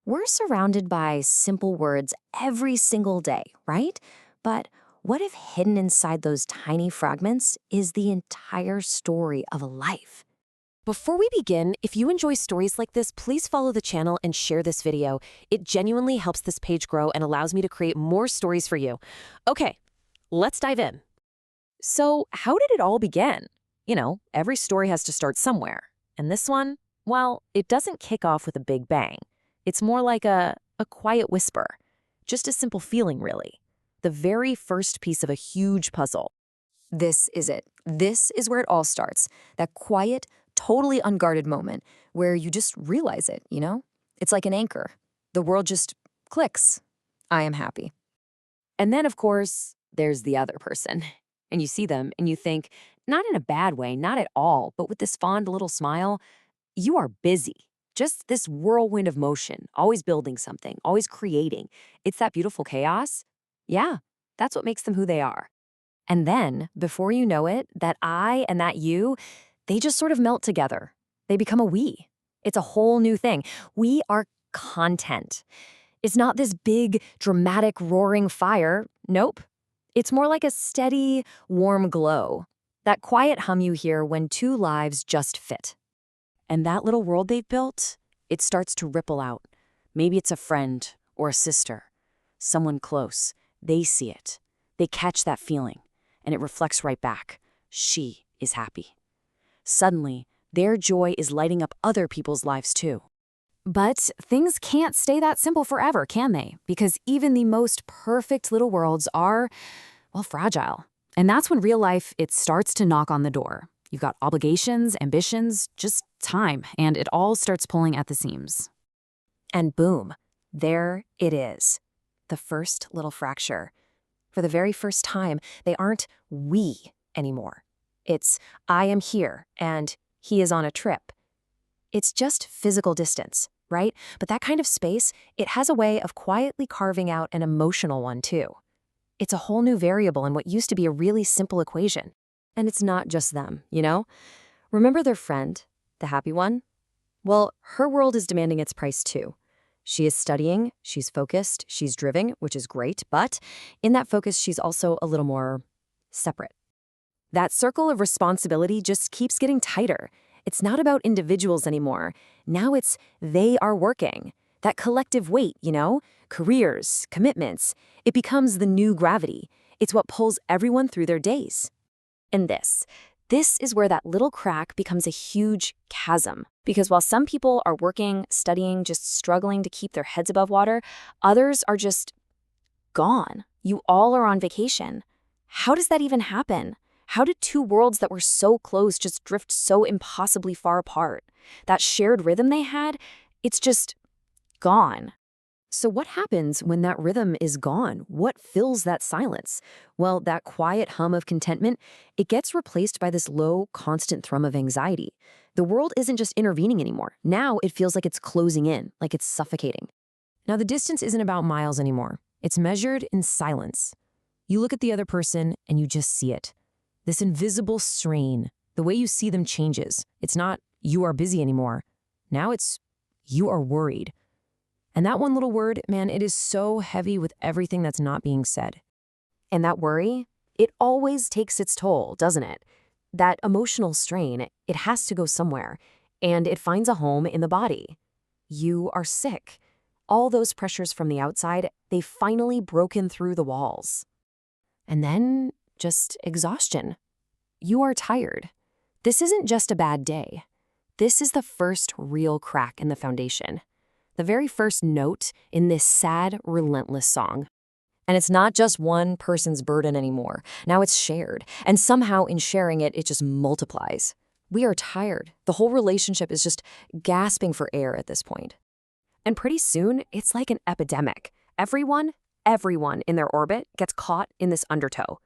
We're surrounded by simple words every single day, right? But what if hidden inside those tiny fragments is the entire story of a life? Before we begin, if you enjoy stories like this, please follow the channel and share this video. It genuinely helps this page grow and allows me to create more stories for you. Okay, let's dive in. So, how did it all begin? Every story has to start somewhere. And this one, well, it doesn't kick off with a big bang. It's more like a quiet whisper. Just a simple feeling, really. The very first piece of a huge puzzle. This is it. This is where it all starts. That quiet, totally unguarded moment where you just realize it? It's like an anchor. The world just clicks. I am happy. And then, of course, there's the other person. And you see them and you think, not in a bad way, not at all, but with this fond little smile, you are busy. Just this whirlwind of motion, always building something, always creating. It's that beautiful chaos. Yeah, that's what makes them who they are. And then, before you know it, that I and that you, they just sort of melt together. They become a we. It's a whole new thing. We are content. It's not this big, dramatic, roaring fire. Nope. It's more like a steady, warm glow. That quiet hum you hear when two lives just fit. And that little world they've built, it starts to ripple out. Maybe it's a friend or a sister, someone close. They see it. They catch that feeling, and it reflects right back. She is happy. Suddenly, their joy is lighting up other people's lives too. But things can't stay that simple forever, can they? Because even the most perfect little worlds are, well, fragile. And that's when real life, it starts to knock on the door. You've got obligations, ambitions, just time, and it all starts pulling at the seams. And boom, there it is. The first little fracture. For the very first time, they aren't we anymore. It's I am here, and he is on a trip. It's just physical distance, right? But that kind of space, it has a way of quietly carving out an emotional one too. It's a whole new variable in what used to be a really simple equation. And it's not just them. Remember their friend, the happy one? Well, her world is demanding its price too. She is studying, she's focused, she's driven, which is great, but in that focus, she's also a little more separate. That circle of responsibility just keeps getting tighter. It's not about individuals anymore. Now it's they are working. That collective weight, careers, commitments, it becomes the new gravity. It's what pulls everyone through their days. And this is where that little crack becomes a huge chasm. Because while some people are working, studying, just struggling to keep their heads above water, others are just gone. You all are on vacation. How does that even happen? How did two worlds that were so close just drift so impossibly far apart? That shared rhythm they had, it's just gone. So what happens when that rhythm is gone? What fills that silence? Well, that quiet hum of contentment, it gets replaced by this low, constant thrum of anxiety. The world isn't just intervening anymore. Now it feels like it's closing in, like it's suffocating. Now the distance isn't about miles anymore. It's measured in silence. You look at the other person and you just see it. This invisible strain, the way you see them changes. It's not you are busy anymore. Now it's you are worried. And that one little word, man, it is so heavy with everything that's not being said. And that worry, it always takes its toll, doesn't it? That emotional strain, it has to go somewhere, and it finds a home in the body. You are sick. All those pressures from the outside, they've finally broken through the walls. And then just exhaustion. You are tired. This isn't just a bad day. This is the first real crack in the foundation. The very first note in this sad, relentless song. And it's not just one person's burden anymore. Now it's shared. And somehow in sharing it, it just multiplies. We are tired. The whole relationship is just gasping for air at this point. And pretty soon, it's like an epidemic. Everyone in their orbit gets caught in this undertow.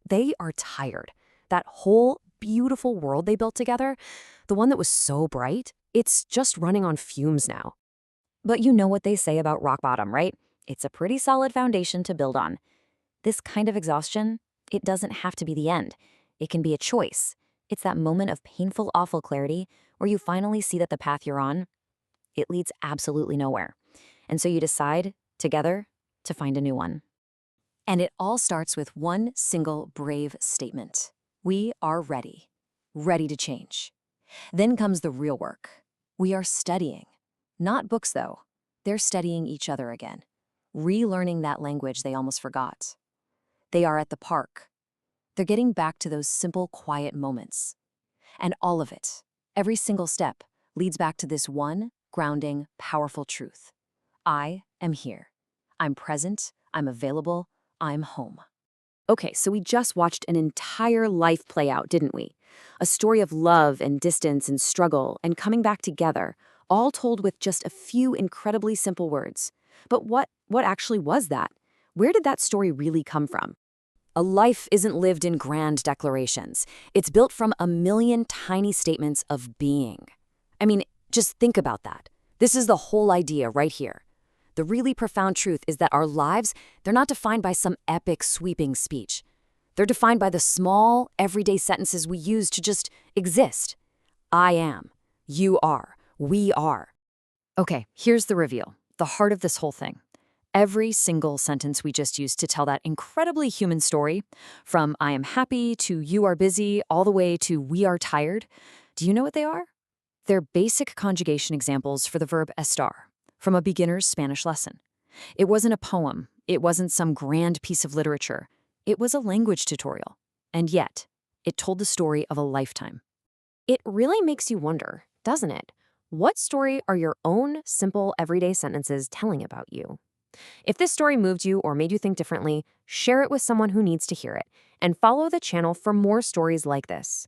They are tired. That whole beautiful world they built together, the one that was so bright, it's just running on fumes now. But you know what they say about rock bottom, right? It's a pretty solid foundation to build on. This kind of exhaustion, it doesn't have to be the end. It can be a choice. It's that moment of painful, awful clarity where you finally see that the path you're on, it leads absolutely nowhere. And so you decide, together, to find a new one. And it all starts with one single brave statement. We are ready. Ready to change. Then comes the real work. We are studying. Not books, though. They're studying each other again. Relearning that language they almost forgot. They are at the park. They're getting back to those simple, quiet moments. And all of it, every single step, leads back to this one grounding, powerful truth. I am here. I'm present. I'm available. I'm home. Okay, so we just watched an entire life play out, didn't we? A story of love and distance and struggle and coming back together, all told with just a few incredibly simple words. But what actually was that? Where did that story really come from? A life isn't lived in grand declarations. It's built from a million tiny statements of being. I mean, just think about that. This is the whole idea right here. The really profound truth is that our lives, they're not defined by some epic, sweeping speech. They're defined by the small, everyday sentences we use to just exist. I am. You are. We are. Okay, here's the reveal, the heart of this whole thing. Every single sentence we just used to tell that incredibly human story, from I am happy to you are busy, all the way to we are tired, do you know what they are? They're basic conjugation examples for the verb estar, from a beginner's Spanish lesson. It wasn't a poem. It wasn't some grand piece of literature. It was a language tutorial. And yet, it told the story of a lifetime. It really makes you wonder, doesn't it? What story are your own simple everyday sentences telling about you? If this story moved you or made you think differently, share it with someone who needs to hear it, and follow the channel for more stories like this.